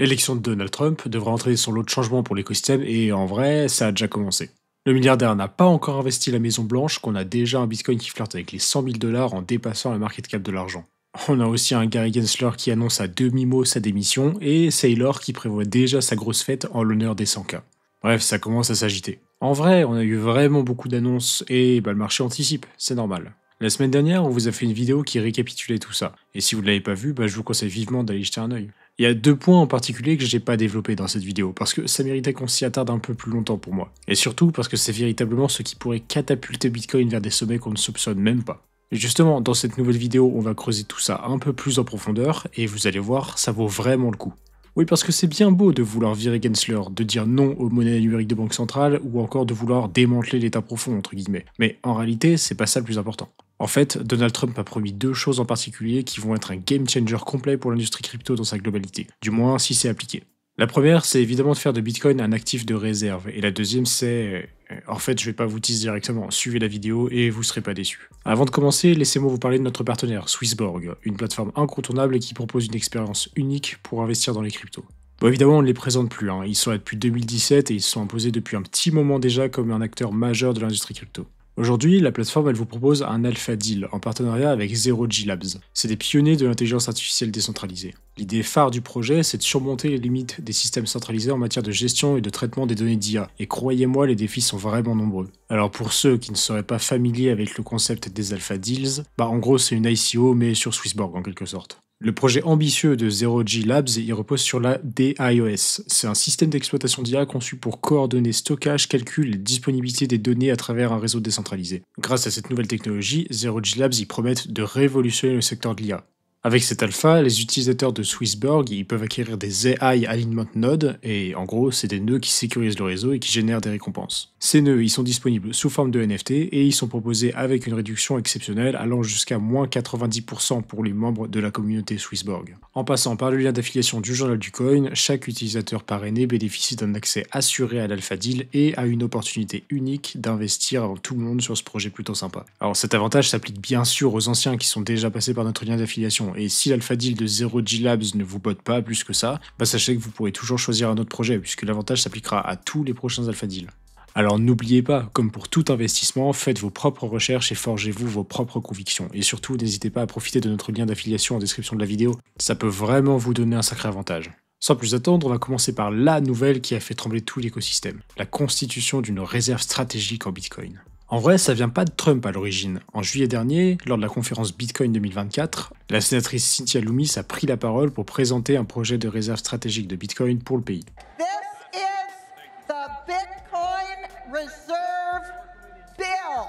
L'élection de Donald Trump devrait entraîner son lot de changements pour l'écosystème et en vrai, ça a déjà commencé. Le milliardaire n'a pas encore investi la Maison Blanche, qu'on a déjà un Bitcoin qui flirte avec les 100 000 $ en dépassant la market cap de l'argent. On a aussi un Gary Gensler qui annonce à demi-mot sa démission et Saylor qui prévoit déjà sa grosse fête en l'honneur des 100K. Bref, ça commence à s'agiter. En vrai, on a eu vraiment beaucoup d'annonces et le marché anticipe, c'est normal. La semaine dernière, on vous a fait une vidéo qui récapitulait tout ça. Et si vous ne l'avez pas vu, je vous conseille vivement d'aller jeter un œil. Il y a 2 points en particulier que j'ai pas développés dans cette vidéo, parce que ça méritait qu'on s'y attarde un peu plus longtemps pour moi. Et surtout parce que c'est véritablement ce qui pourrait catapulter Bitcoin vers des sommets qu'on ne soupçonne même pas. Et justement, dans cette nouvelle vidéo, on va creuser tout ça un peu plus en profondeur, et vous allez voir, ça vaut vraiment le coup. Oui, parce que c'est bien beau de vouloir virer Gensler, de dire non aux monnaies numériques de banque centrale, ou encore de vouloir démanteler l'état profond, entre guillemets. Mais en réalité, c'est pas ça le plus important. En fait, Donald Trump a promis 2 choses en particulier qui vont être un game changer complet pour l'industrie crypto dans sa globalité, du moins si c'est appliqué. La première, c'est évidemment de faire de Bitcoin un actif de réserve, et la deuxième, c'est... En fait, je vais pas vous teaser directement, suivez la vidéo et vous serez pas déçus. Avant de commencer, laissez-moi vous parler de notre partenaire, Swissborg, une plateforme incontournable qui propose une expérience unique pour investir dans les cryptos. Bon, évidemment, on ne les présente plus, ils sont là depuis 2017 et ils se sont imposés depuis un petit moment déjà comme un acteur majeur de l'industrie crypto. Aujourd'hui, la plateforme elle vous propose un alpha deal en partenariat avec Zero G Labs. C'est des pionniers de l'intelligence artificielle décentralisée. L'idée phare du projet, c'est de surmonter les limites des systèmes centralisés en matière de gestion et de traitement des données d'IA. Et croyez-moi, les défis sont vraiment nombreux. Alors pour ceux qui ne seraient pas familiers avec le concept des alpha deals, en gros c'est une ICO mais sur Swissborg en quelque sorte. Le projet ambitieux de Zero G Labs, il repose sur la DIOS. C'est un système d'exploitation d'IA conçu pour coordonner stockage, calcul et disponibilité des données à travers un réseau décentralisé. Grâce à cette nouvelle technologie, Zero G Labs y promettent de révolutionner le secteur de l'IA. Avec cet alpha, les utilisateurs de Swissborg ils peuvent acquérir des AI Alignment Nodes, et en gros, c'est des nœuds qui sécurisent le réseau et qui génèrent des récompenses. Ces nœuds, ils sont disponibles sous forme de NFT et ils sont proposés avec une réduction exceptionnelle allant jusqu'à moins 90% pour les membres de la communauté Swissborg. En passant par le lien d'affiliation du journal du coin, chaque utilisateur parrainé bénéficie d'un accès assuré à l'alpha deal et à une opportunité unique d'investir avant tout le monde sur ce projet plutôt sympa. Alors cet avantage s'applique bien sûr aux anciens qui sont déjà passés par notre lien d'affiliation. Et si l'alpha deal de Zero G Labs ne vous botte pas plus que ça, sachez que vous pourrez toujours choisir un autre projet, puisque l'avantage s'appliquera à tous les prochains alpha deals. Alors n'oubliez pas, comme pour tout investissement, faites vos propres recherches et forgez-vous vos propres convictions. Et surtout, n'hésitez pas à profiter de notre lien d'affiliation en description de la vidéo, ça peut vraiment vous donner un sacré avantage. Sans plus attendre, on va commencer par la nouvelle qui a fait trembler tout l'écosystème, la constitution d'une réserve stratégique en Bitcoin. En vrai, ça vient pas de Trump à l'origine. En juillet dernier, lors de la conférence Bitcoin 2024, la sénatrice Cynthia Lummis a pris la parole pour présenter un projet de réserve stratégique de Bitcoin pour le pays. This is the Bitcoin Reserve Bill.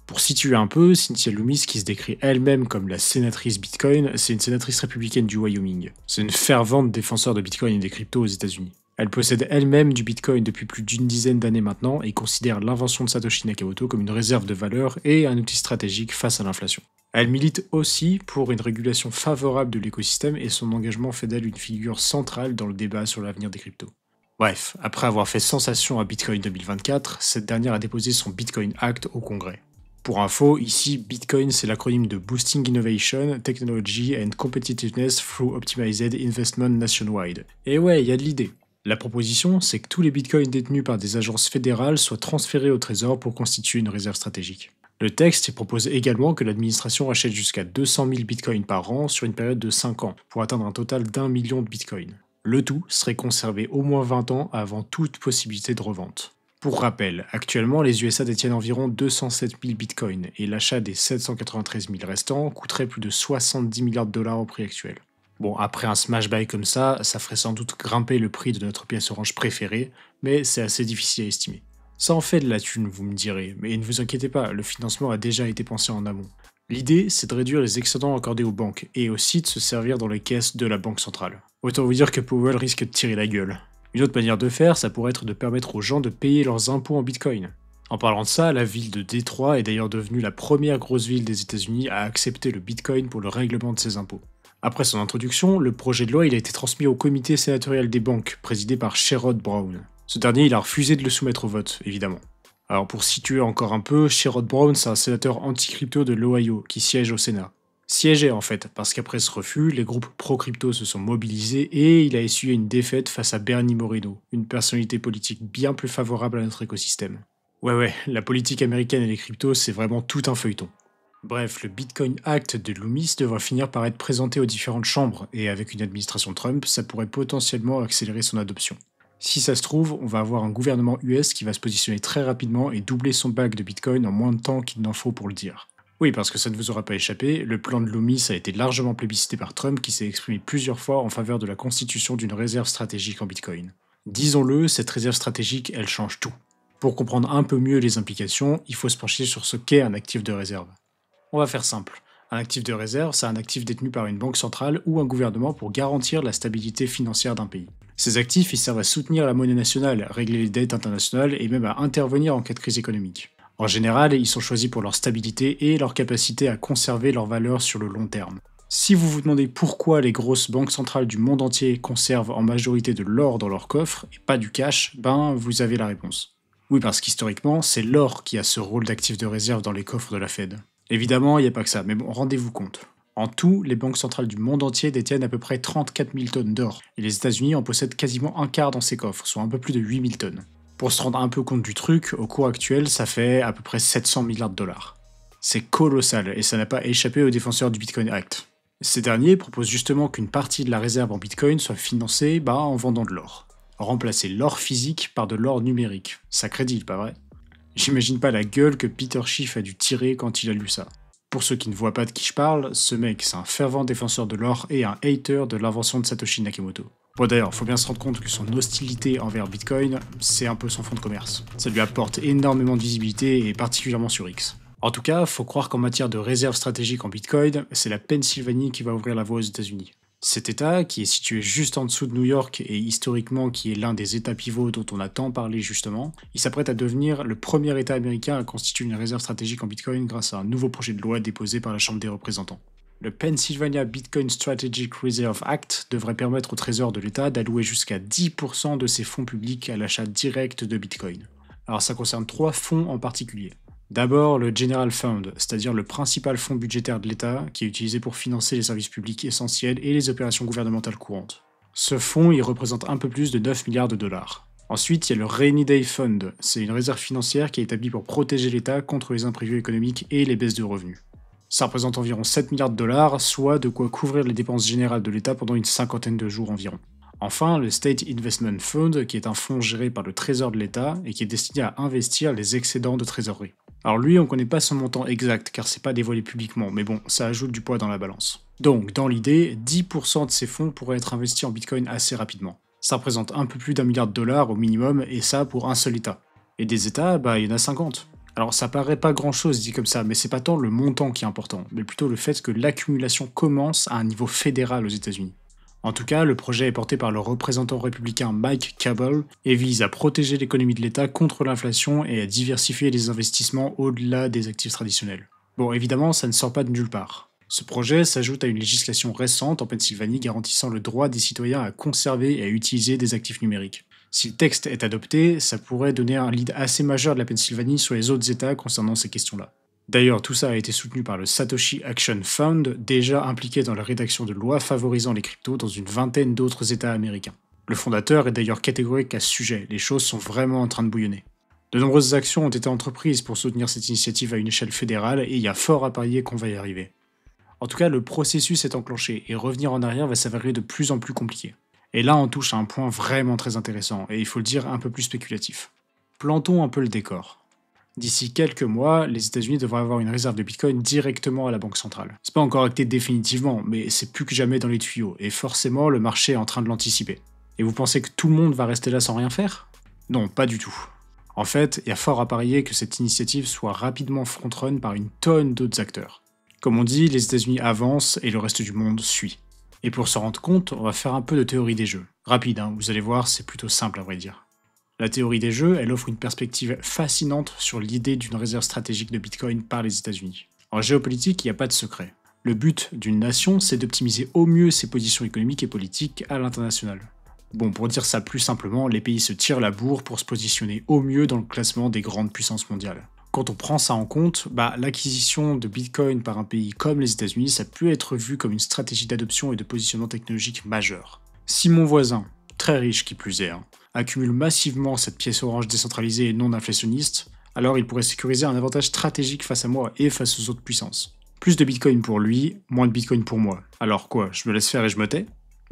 Pour situer un peu, Cynthia Lummis, qui se décrit elle-même comme la sénatrice Bitcoin, c'est une sénatrice républicaine du Wyoming. C'est une fervente défenseur de Bitcoin et des cryptos aux États-Unis. Elle possède elle-même du Bitcoin depuis plus d'une dizaine d'années maintenant et considère l'invention de Satoshi Nakamoto comme une réserve de valeur et un outil stratégique face à l'inflation. Elle milite aussi pour une régulation favorable de l'écosystème et son engagement fait d'elle une figure centrale dans le débat sur l'avenir des cryptos. Bref, après avoir fait sensation à Bitcoin 2024, cette dernière a déposé son Bitcoin Act au Congrès. Pour info, ici, Bitcoin c'est l'acronyme de Boosting Innovation, Technology and Competitiveness through Optimized Investment Nationwide. Et ouais, il y a de l'idée. La proposition, c'est que tous les bitcoins détenus par des agences fédérales soient transférés au Trésor pour constituer une réserve stratégique. Le texte propose également que l'administration achète jusqu'à 200 000 bitcoins par an sur une période de 5 ans, pour atteindre un total d'1 million de bitcoins. Le tout serait conservé au moins 20 ans avant toute possibilité de revente. Pour rappel, actuellement les USA détiennent environ 207 000 bitcoins et l'achat des 793 000 restants coûterait plus de 70 milliards de $ au prix actuel. Bon, après un smash buy comme ça ferait sans doute grimper le prix de notre pièce orange préférée, mais c'est assez difficile à estimer. Ça en fait de la thune, vous me direz, mais ne vous inquiétez pas, le financement a déjà été pensé en amont. L'idée, c'est de réduire les excédents accordés aux banques, et aussi de se servir dans les caisses de la banque centrale. Autant vous dire que Powell risque de tirer la gueule. Une autre manière de faire, ça pourrait être de permettre aux gens de payer leurs impôts en bitcoin. En parlant de ça, la ville de Détroit est d'ailleurs devenue la première grosse ville des États-Unis à accepter le bitcoin pour le règlement de ses impôts. Après son introduction, le projet de loi a été transmis au comité sénatorial des banques, présidé par Sherrod Brown. Ce dernier, il a refusé de le soumettre au vote, évidemment. Alors pour situer encore un peu, Sherrod Brown, c'est un sénateur anti-crypto de l'Ohio qui siège au Sénat. Siégeait en fait, parce qu'après ce refus, les groupes pro-crypto se sont mobilisés et il a essuyé une défaite face à Bernie Moreno, une personnalité politique bien plus favorable à notre écosystème. Ouais, la politique américaine et les cryptos, c'est vraiment tout un feuilleton. Bref, le Bitcoin Act de Loomis devrait finir par être présenté aux différentes chambres, et avec une administration Trump, ça pourrait potentiellement accélérer son adoption. Si ça se trouve, on va avoir un gouvernement US qui va se positionner très rapidement et doubler son bac de Bitcoin en moins de temps qu'il n'en faut pour le dire. Oui, parce que ça ne vous aura pas échappé, le plan de Loomis a été largement plébiscité par Trump qui s'est exprimé plusieurs fois en faveur de la constitution d'une réserve stratégique en Bitcoin. Disons-le, cette réserve stratégique, elle change tout. Pour comprendre un peu mieux les implications, il faut se pencher sur ce qu'est un actif de réserve. On va faire simple. Un actif de réserve, c'est un actif détenu par une banque centrale ou un gouvernement pour garantir la stabilité financière d'un pays. Ces actifs, ils servent à soutenir la monnaie nationale, régler les dettes internationales et même à intervenir en cas de crise économique. En général, ils sont choisis pour leur stabilité et leur capacité à conserver leur valeur sur le long terme. Si vous vous demandez pourquoi les grosses banques centrales du monde entier conservent en majorité de l'or dans leurs coffres et pas du cash, ben vous avez la réponse. Oui, parce qu'historiquement, c'est l'or qui a ce rôle d'actif de réserve dans les coffres de la Fed. Évidemment, il n'y a pas que ça, mais bon, rendez-vous compte. En tout, les banques centrales du monde entier détiennent à peu près 34 000 tonnes d'or, et les États-Unis en possèdent quasiment un quart dans ces coffres, soit un peu plus de 8 000 tonnes. Pour se rendre un peu compte du truc, au cours actuel, ça fait à peu près 700 milliards de dollars. C'est colossal, et ça n'a pas échappé aux défenseurs du Bitcoin Act. Ces derniers proposent justement qu'une partie de la réserve en Bitcoin soit financée en vendant de l'or. Remplacer l'or physique par de l'or numérique. Sacré deal, pas vrai? J'imagine pas la gueule que Peter Schiff a dû tirer quand il a lu ça. Pour ceux qui ne voient pas de qui je parle, ce mec c'est un fervent défenseur de l'or et un hater de l'invention de Satoshi Nakamoto. Bon d'ailleurs, faut bien se rendre compte que son hostilité envers Bitcoin, c'est un peu son fonds de commerce. Ça lui apporte énormément de visibilité et particulièrement sur X. En tout cas, faut croire qu'en matière de réserve stratégique en Bitcoin, c'est la Pennsylvanie qui va ouvrir la voie aux États-Unis. Cet État, qui est situé juste en dessous de New York et historiquement qui est l'un des États pivots dont on a tant parlé justement, il s'apprête à devenir le premier État américain à constituer une réserve stratégique en Bitcoin grâce à un nouveau projet de loi déposé par la Chambre des représentants. Le Pennsylvania Bitcoin Strategic Reserve Act devrait permettre au Trésor de l'État d'allouer jusqu'à 10% de ses fonds publics à l'achat direct de Bitcoin. Alors ça concerne 3 fonds en particulier. D'abord, le General Fund, c'est-à-dire le principal fonds budgétaire de l'État qui est utilisé pour financer les services publics essentiels et les opérations gouvernementales courantes. Ce fonds, il représente un peu plus de 9 milliards de dollars. Ensuite, il y a le Rainy Day Fund, c'est une réserve financière qui est établie pour protéger l'État contre les imprévus économiques et les baisses de revenus. Ça représente environ 7 milliards de dollars, soit de quoi couvrir les dépenses générales de l'État pendant une cinquantaine de jours environ. Enfin, le State Investment Fund, qui est un fonds géré par le Trésor de l'État et qui est destiné à investir les excédents de trésorerie. Alors lui, on connaît pas son montant exact car c'est pas dévoilé publiquement, mais bon, ça ajoute du poids dans la balance. Donc, dans l'idée, 10% de ces fonds pourraient être investis en Bitcoin assez rapidement. Ça représente un peu plus d'1 milliard de dollars au minimum, et ça pour un seul État. Et des États, il y en a 50. Alors ça paraît pas grand chose dit comme ça, mais c'est pas tant le montant qui est important, mais plutôt le fait que l'accumulation commence à un niveau fédéral aux États-Unis. En tout cas, le projet est porté par le représentant républicain Mike Cabell et vise à protéger l'économie de l'État contre l'inflation et à diversifier les investissements au-delà des actifs traditionnels. Bon, évidemment, ça ne sort pas de nulle part. Ce projet s'ajoute à une législation récente en Pennsylvanie garantissant le droit des citoyens à conserver et à utiliser des actifs numériques. Si le texte est adopté, ça pourrait donner un lead assez majeur de la Pennsylvanie sur les autres États concernant ces questions-là. D'ailleurs, tout ça a été soutenu par le Satoshi Action Fund, déjà impliqué dans la rédaction de lois favorisant les cryptos dans une vingtaine d'autres États américains. Le fondateur est d'ailleurs catégorique à ce sujet, les choses sont vraiment en train de bouillonner. De nombreuses actions ont été entreprises pour soutenir cette initiative à une échelle fédérale et il y a fort à parier qu'on va y arriver. En tout cas, le processus est enclenché et revenir en arrière va s'avérer de plus en plus compliqué. Et là, on touche à un point vraiment très intéressant et il faut le dire un peu plus spéculatif. Plantons un peu le décor. D'ici quelques mois, les États-Unis devraient avoir une réserve de Bitcoin directement à la banque centrale. C'est pas encore acté définitivement, mais c'est plus que jamais dans les tuyaux, et forcément le marché est en train de l'anticiper. Et vous pensez que tout le monde va rester là sans rien faire? Non, pas du tout. En fait, il y a fort à parier que cette initiative soit rapidement front-run par une tonne d'autres acteurs. Comme on dit, les États-Unis avancent et le reste du monde suit. Et pour s'en rendre compte, on va faire un peu de théorie des jeux. Rapide, vous allez voir, c'est plutôt simple à vrai dire. La théorie des jeux, elle offre une perspective fascinante sur l'idée d'une réserve stratégique de Bitcoin par les États-Unis. En géopolitique, il n'y a pas de secret. Le but d'une nation, c'est d'optimiser au mieux ses positions économiques et politiques à l'international. Bon, pour dire ça plus simplement, les pays se tirent la bourre pour se positionner au mieux dans le classement des grandes puissances mondiales. Quand on prend ça en compte, l'acquisition de Bitcoin par un pays comme les États-Unis, ça peut être vu comme une stratégie d'adoption et de positionnement technologique majeure. Si mon voisin, très riche qui plus est, accumule massivement cette pièce orange décentralisée et non inflationniste, alors il pourrait sécuriser un avantage stratégique face à moi et face aux autres puissances. Plus de Bitcoin pour lui, moins de Bitcoin pour moi. Alors quoi, je me laisse faire et je me tais ?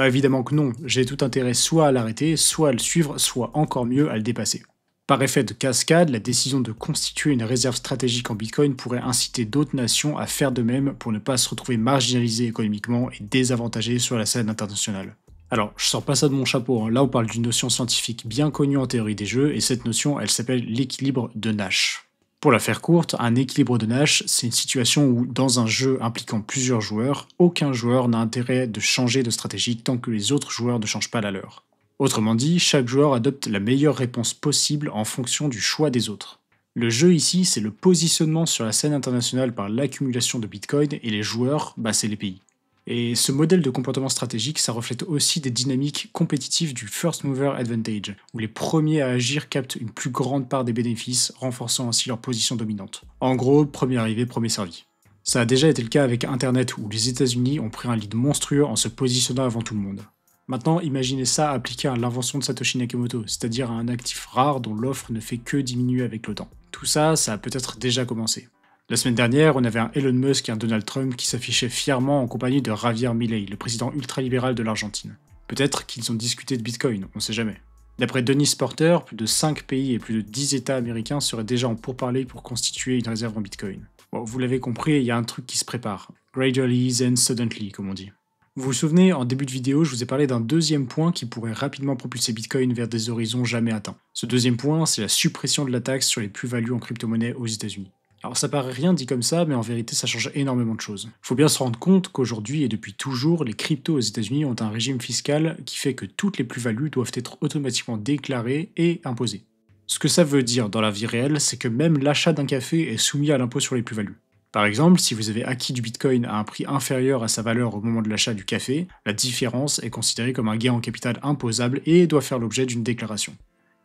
Évidemment que non, j'ai tout intérêt soit à l'arrêter, soit à le suivre, soit encore mieux à le dépasser. Par effet de cascade, la décision de constituer une réserve stratégique en Bitcoin pourrait inciter d'autres nations à faire de même pour ne pas se retrouver marginalisées économiquement et désavantagées sur la scène internationale. Alors, je sors pas ça de mon chapeau, là on parle d'une notion scientifique bien connue en théorie des jeux, et cette notion, elle s'appelle l'équilibre de Nash. Pour la faire courte, un équilibre de Nash, c'est une situation où, dans un jeu impliquant plusieurs joueurs, aucun joueur n'a intérêt de changer de stratégie tant que les autres joueurs ne changent pas la leur. Autrement dit, chaque joueur adopte la meilleure réponse possible en fonction du choix des autres. Le jeu ici, c'est le positionnement sur la scène internationale par l'accumulation de Bitcoin, et les joueurs, c'est les pays. Et ce modèle de comportement stratégique, ça reflète aussi des dynamiques compétitives du First Mover Advantage, où les premiers à agir captent une plus grande part des bénéfices, renforçant ainsi leur position dominante. En gros, premier arrivé, premier servi. Ça a déjà été le cas avec Internet, où les États-Unis ont pris un lead monstrueux en se positionnant avant tout le monde. Maintenant, imaginez ça appliqué à l'invention de Satoshi Nakamoto, c'est-à-dire à un actif rare dont l'offre ne fait que diminuer avec le temps. Tout ça, ça a peut-être déjà commencé. La semaine dernière, on avait un Elon Musk et un Donald Trump qui s'affichaient fièrement en compagnie de Javier Milei, le président ultralibéral de l'Argentine. Peut-être qu'ils ont discuté de Bitcoin, on sait jamais. D'après Dennis Porter, plus de 5 pays et plus de 10 États américains seraient déjà en pourparlers pour constituer une réserve en Bitcoin. Bon, vous l'avez compris, il y a un truc qui se prépare. Gradually then suddenly, comme on dit. Vous vous souvenez, en début de vidéo, je vous ai parlé d'un deuxième point qui pourrait rapidement propulser Bitcoin vers des horizons jamais atteints. Ce deuxième point, c'est la suppression de la taxe sur les plus-values en crypto-monnaie aux États-Unis. Alors ça paraît rien dit comme ça, mais en vérité ça change énormément de choses. Faut bien se rendre compte qu'aujourd'hui et depuis toujours, les cryptos aux États-Unis ont un régime fiscal qui fait que toutes les plus-values doivent être automatiquement déclarées et imposées. Ce que ça veut dire dans la vie réelle, c'est que même l'achat d'un café est soumis à l'impôt sur les plus-values. Par exemple, si vous avez acquis du Bitcoin à un prix inférieur à sa valeur au moment de l'achat du café, la différence est considérée comme un gain en capital imposable et doit faire l'objet d'une déclaration.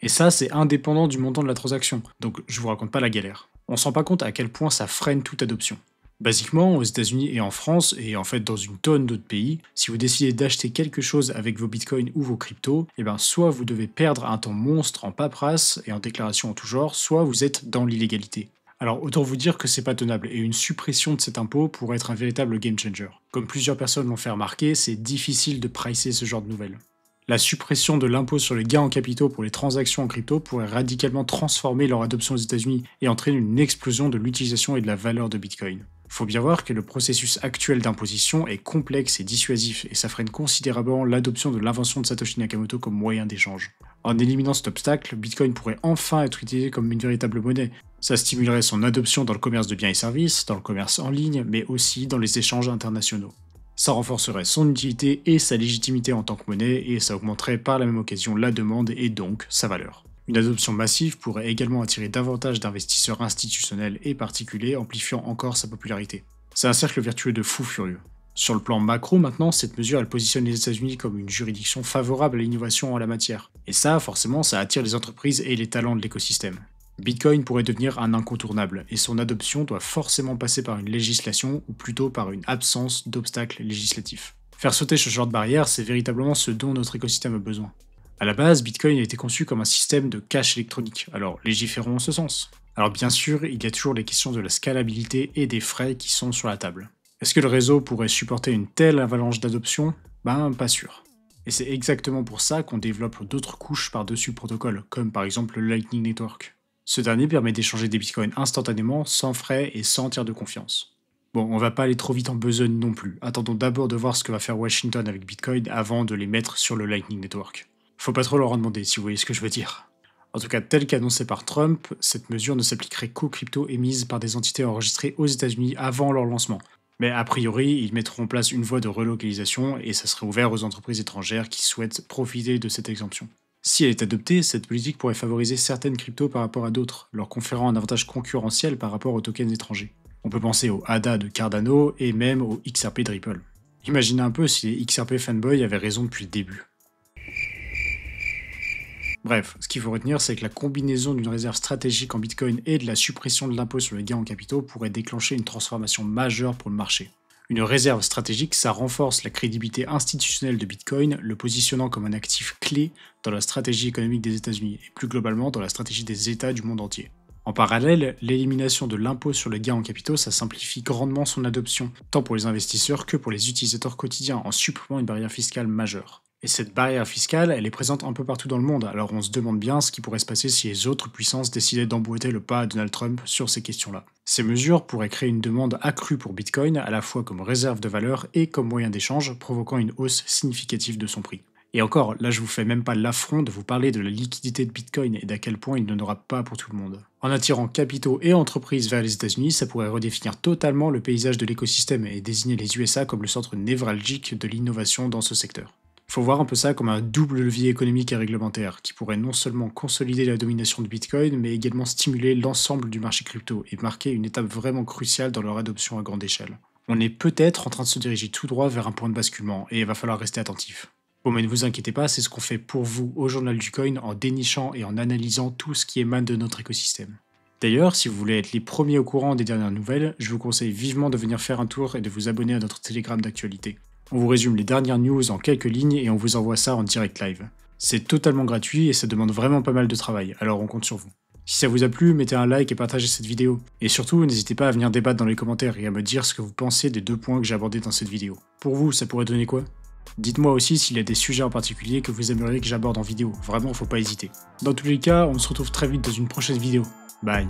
Et ça, c'est indépendant du montant de la transaction, donc je vous raconte pas la galère. On se rend pas compte à quel point ça freine toute adoption. Basiquement, aux États-Unis et en France, et en fait dans une tonne d'autres pays, si vous décidez d'acheter quelque chose avec vos bitcoins ou vos cryptos, soit vous devez perdre un temps monstre en paperasse et en déclaration en tout genre, soit vous êtes dans l'illégalité. Alors autant vous dire que c'est pas tenable, et une suppression de cet impôt pourrait être un véritable game changer. Comme plusieurs personnes l'ont fait remarquer, c'est difficile de pricer ce genre de nouvelles. La suppression de l'impôt sur les gains en capitaux pour les transactions en crypto pourrait radicalement transformer leur adoption aux États-Unis et entraîner une explosion de l'utilisation et de la valeur de Bitcoin. Faut bien voir que le processus actuel d'imposition est complexe et dissuasif, et ça freine considérablement l'adoption de l'invention de Satoshi Nakamoto comme moyen d'échange. En éliminant cet obstacle, Bitcoin pourrait enfin être utilisé comme une véritable monnaie. Ça stimulerait son adoption dans le commerce de biens et services, dans le commerce en ligne, mais aussi dans les échanges internationaux. Ça renforcerait son utilité et sa légitimité en tant que monnaie, et ça augmenterait par la même occasion la demande et donc sa valeur. Une adoption massive pourrait également attirer davantage d'investisseurs institutionnels et particuliers, amplifiant encore sa popularité. C'est un cercle vertueux de fou furieux. Sur le plan macro maintenant, cette mesure elle positionne les États-Unis comme une juridiction favorable à l'innovation en la matière. Et ça, forcément, ça attire les entreprises et les talents de l'écosystème. Bitcoin pourrait devenir un incontournable, et son adoption doit forcément passer par une législation, ou plutôt par une absence d'obstacles législatifs. Faire sauter ce genre de barrière, c'est véritablement ce dont notre écosystème a besoin. À la base, Bitcoin a été conçu comme un système de cash électronique, alors légiférons en ce sens. Alors bien sûr, il y a toujours les questions de la scalabilité et des frais qui sont sur la table. Est-ce que le réseau pourrait supporter une telle avalanche d'adoption ? Pas sûr. Et c'est exactement pour ça qu'on développe d'autres couches par-dessus le protocole, comme par exemple le Lightning Network. Ce dernier permet d'échanger des bitcoins instantanément, sans frais et sans tiers de confiance. Bon, on va pas aller trop vite en besogne non plus. Attendons d'abord de voir ce que va faire Washington avec Bitcoin avant de les mettre sur le Lightning Network. Faut pas trop leur en demander si vous voyez ce que je veux dire. En tout cas, tel qu'annoncé par Trump, cette mesure ne s'appliquerait qu'aux cryptos émises par des entités enregistrées aux États-Unis avant leur lancement. Mais a priori, ils mettront en place une voie de relocalisation et ça serait ouvert aux entreprises étrangères qui souhaitent profiter de cette exemption. Si elle est adoptée, cette politique pourrait favoriser certaines cryptos par rapport à d'autres, leur conférant un avantage concurrentiel par rapport aux tokens étrangers. On peut penser au ADA de Cardano et même au XRP de Ripple. Imaginez un peu si les XRP fanboys avaient raison depuis le début. Bref, ce qu'il faut retenir, c'est que la combinaison d'une réserve stratégique en Bitcoin et de la suppression de l'impôt sur les gains en capitaux pourrait déclencher une transformation majeure pour le marché. Une réserve stratégique, ça renforce la crédibilité institutionnelle de Bitcoin, le positionnant comme un actif clé dans la stratégie économique des États-Unis et plus globalement dans la stratégie des États du monde entier. En parallèle, l'élimination de l'impôt sur les gains en capitaux, ça simplifie grandement son adoption, tant pour les investisseurs que pour les utilisateurs quotidiens, en supprimant une barrière fiscale majeure. Et cette barrière fiscale, elle est présente un peu partout dans le monde, alors on se demande bien ce qui pourrait se passer si les autres puissances décidaient d'emboîter le pas à Donald Trump sur ces questions-là. Ces mesures pourraient créer une demande accrue pour Bitcoin, à la fois comme réserve de valeur et comme moyen d'échange, provoquant une hausse significative de son prix. Et encore, là je vous fais même pas l'affront de vous parler de la liquidité de Bitcoin et d'à quel point il n'en aura pas pour tout le monde. En attirant capitaux et entreprises vers les États-Unis, ça pourrait redéfinir totalement le paysage de l'écosystème et désigner les USA comme le centre névralgique de l'innovation dans ce secteur. Faut voir un peu ça comme un double levier économique et réglementaire, qui pourrait non seulement consolider la domination de Bitcoin, mais également stimuler l'ensemble du marché crypto et marquer une étape vraiment cruciale dans leur adoption à grande échelle. On est peut-être en train de se diriger tout droit vers un point de basculement, et il va falloir rester attentif. Bon mais ne vous inquiétez pas, c'est ce qu'on fait pour vous au Journal du Coin en dénichant et en analysant tout ce qui émane de notre écosystème. D'ailleurs, si vous voulez être les premiers au courant des dernières nouvelles, je vous conseille vivement de venir faire un tour et de vous abonner à notre Telegram d'actualité. On vous résume les dernières news en quelques lignes et on vous envoie ça en direct live. C'est totalement gratuit et ça demande vraiment pas mal de travail, alors on compte sur vous. Si ça vous a plu, mettez un like et partagez cette vidéo. Et surtout, n'hésitez pas à venir débattre dans les commentaires et à me dire ce que vous pensez des 2 points que j'ai abordés dans cette vidéo. Pour vous, ça pourrait donner quoi ? Dites-moi aussi s'il y a des sujets en particulier que vous aimeriez que j'aborde en vidéo, vraiment faut pas hésiter. Dans tous les cas, on se retrouve très vite dans une prochaine vidéo. Bye.